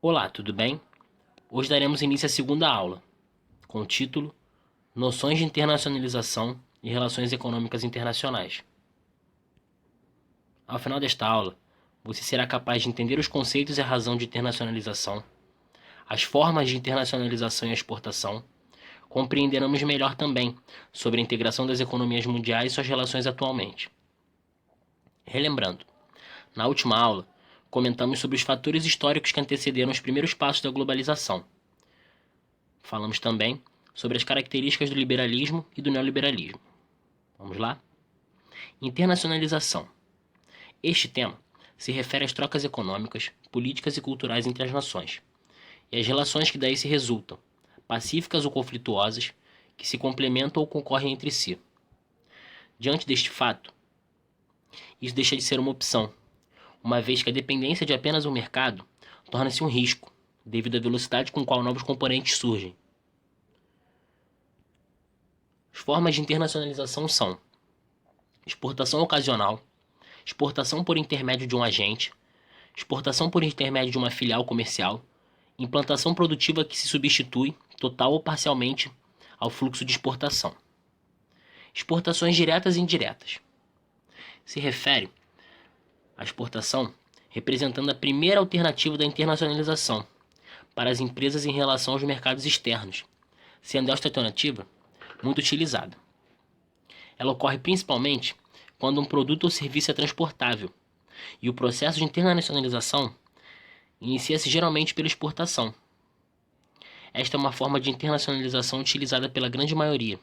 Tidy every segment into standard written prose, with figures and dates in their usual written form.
Olá, tudo bem? Hoje daremos início à segunda aula, com o título Noções de Internacionalização e Relações Econômicas Internacionais. Ao final desta aula, você será capaz de entender os conceitos e a razão de internacionalização, as formas de internacionalização e exportação, compreenderemos melhor também sobre a integração das economias mundiais e suas relações atualmente. Relembrando, na última aula, comentamos sobre os fatores históricos que antecederam os primeiros passos da globalização. Falamos também sobre as características do liberalismo e do neoliberalismo. Vamos lá? Internacionalização. Este tema se refere às trocas econômicas, políticas e culturais entre as nações, e às relações que daí se resultam, pacíficas ou conflituosas, que se complementam ou concorrem entre si. Diante deste fato, isso deixa de ser uma opção, uma vez que a dependência de apenas um mercado torna-se um risco, devido à velocidade com qual novos componentes surgem. As formas de internacionalização são exportação ocasional, exportação por intermédio de um agente, exportação por intermédio de uma filial comercial, implantação produtiva que se substitui, total ou parcialmente, ao fluxo de exportação. Exportações diretas e indiretas. Se refere à exportação representando a primeira alternativa da internacionalização para as empresas em relação aos mercados externos, sendo esta alternativa muito utilizada. Ela ocorre principalmente quando um produto ou serviço é transportável, e o processo de internacionalização inicia-se geralmente pela exportação. Esta é uma forma de internacionalização utilizada pela grande maioria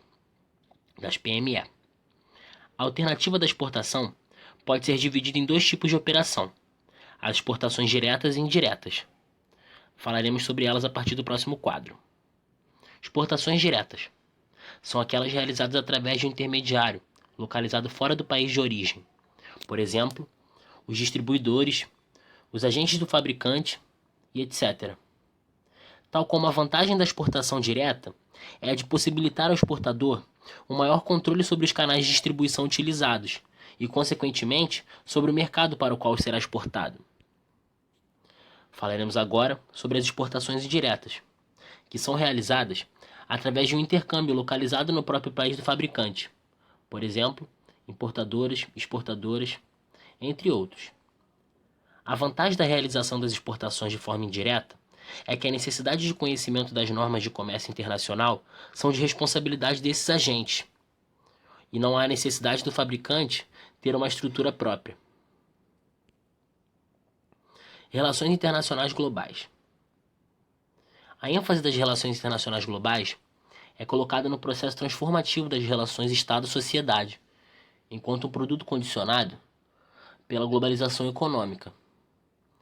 das PME. A alternativa da exportação pode ser dividida em dois tipos de operação: as exportações diretas e indiretas. Falaremos sobre elas a partir do próximo quadro. Exportações diretas são aquelas realizadas através de um intermediário localizado fora do país de origem. Por exemplo, os distribuidores, os agentes do fabricante e etc. Tal como a vantagem da exportação direta é a de possibilitar ao exportador um maior controle sobre os canais de distribuição utilizados e, consequentemente, sobre o mercado para o qual será exportado. Falaremos agora sobre as exportações indiretas, que são realizadas através de um intercâmbio localizado no próprio país do fabricante, por exemplo, importadoras, exportadoras, entre outros. A vantagem da realização das exportações de forma indireta é que a necessidade de conhecimento das normas de comércio internacional são de responsabilidade desses agentes, e não há necessidade do fabricante ter uma estrutura própria. Relações internacionais globais. A ênfase das relações internacionais globais é colocada no processo transformativo das relações Estado-sociedade, enquanto um produto condicionado pela globalização econômica.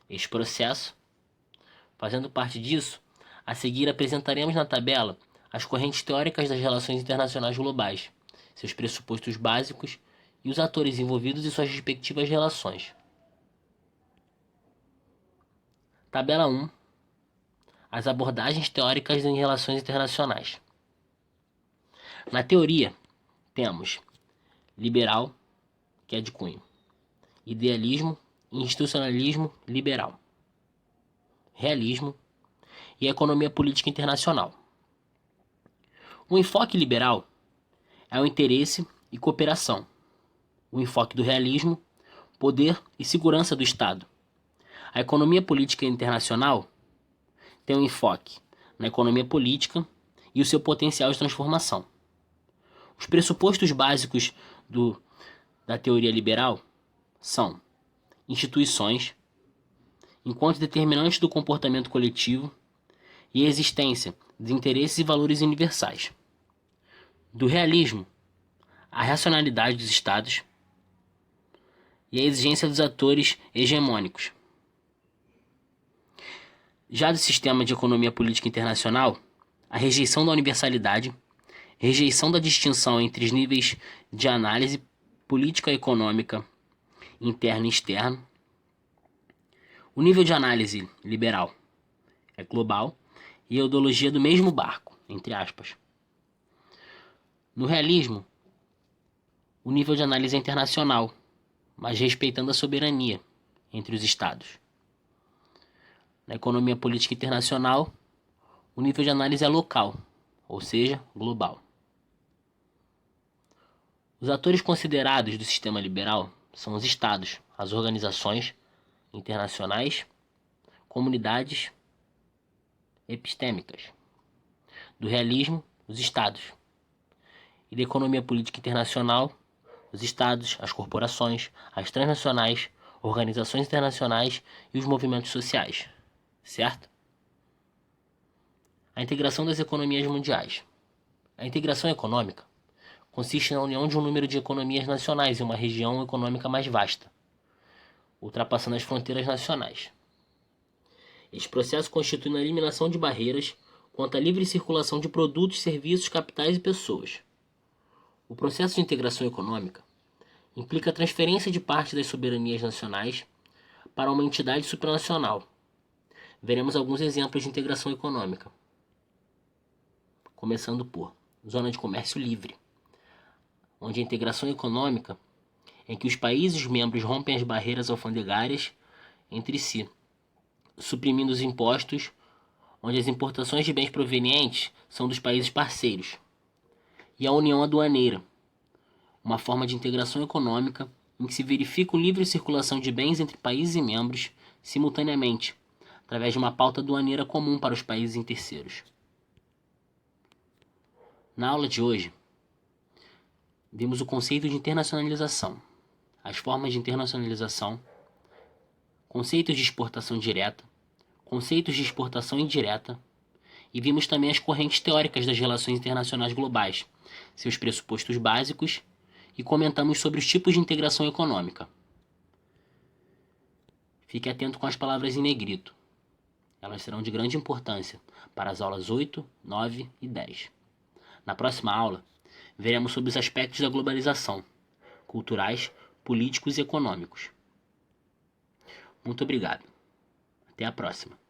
Este processo, fazendo parte disso, a seguir apresentaremos na tabela as correntes teóricas das relações internacionais globais, seus pressupostos básicos e os atores envolvidos e suas respectivas relações. Tabela 1. As abordagens teóricas em relações internacionais. Na teoria, temos liberal, que é de cunho, idealismo e institucionalismo liberal, realismo e economia política internacional. O enfoque liberal é o interesse e cooperação. O enfoque do realismo, poder e segurança do Estado. A economia política internacional tem um enfoque na economia política e o seu potencial de transformação. Os pressupostos básicos da teoria liberal são instituições, enquanto determinantes do comportamento coletivo, e a existência de interesses e valores universais. Do realismo, a racionalidade dos estados e a exigência dos atores hegemônicos. Já do sistema de economia política internacional, a rejeição da universalidade, rejeição da distinção entre os níveis de análise política e econômica, interno e externo. O nível de análise liberal é global e a ideologia do mesmo barco, entre aspas. No realismo, o nível de análise é internacional, mas respeitando a soberania entre os estados. Na economia política internacional, o nível de análise é local, ou seja, global. Os atores considerados do sistema liberal são os estados, as organizações internacionais, comunidades epistêmicas. Do realismo, os estados. E da economia política internacional, os estados, as corporações, as transnacionais, organizações internacionais e os movimentos sociais. Certo? A integração das economias mundiais. A integração econômica consiste na união de um número de economias nacionais em uma região econômica mais vasta, ultrapassando as fronteiras nacionais. Este processo constitui a eliminação de barreiras quanto à livre circulação de produtos, serviços, capitais e pessoas. O processo de integração econômica implica a transferência de parte das soberanias nacionais para uma entidade supranacional. Veremos alguns exemplos de integração econômica. Começando por zona de comércio livre, onde a integração econômica é em que os países membros rompem as barreiras alfandegárias entre si, suprimindo os impostos, onde as importações de bens provenientes são dos países parceiros, e a união aduaneira, uma forma de integração econômica em que se verifica a livre circulação de bens entre países e membros simultaneamente, através de uma pauta aduaneira comum para os países em terceiros. Na aula de hoje, vimos o conceito de internacionalização, as formas de internacionalização, conceitos de exportação direta, conceitos de exportação indireta, e vimos também as correntes teóricas das relações internacionais globais, seus pressupostos básicos, e comentamos sobre os tipos de integração econômica. Fique atento com as palavras em negrito. Elas serão de grande importância para as aulas 8, 9 e 10. Na próxima aula, veremos sobre os aspectos da globalização, culturais, políticos e econômicos. Muito obrigado. Até a próxima.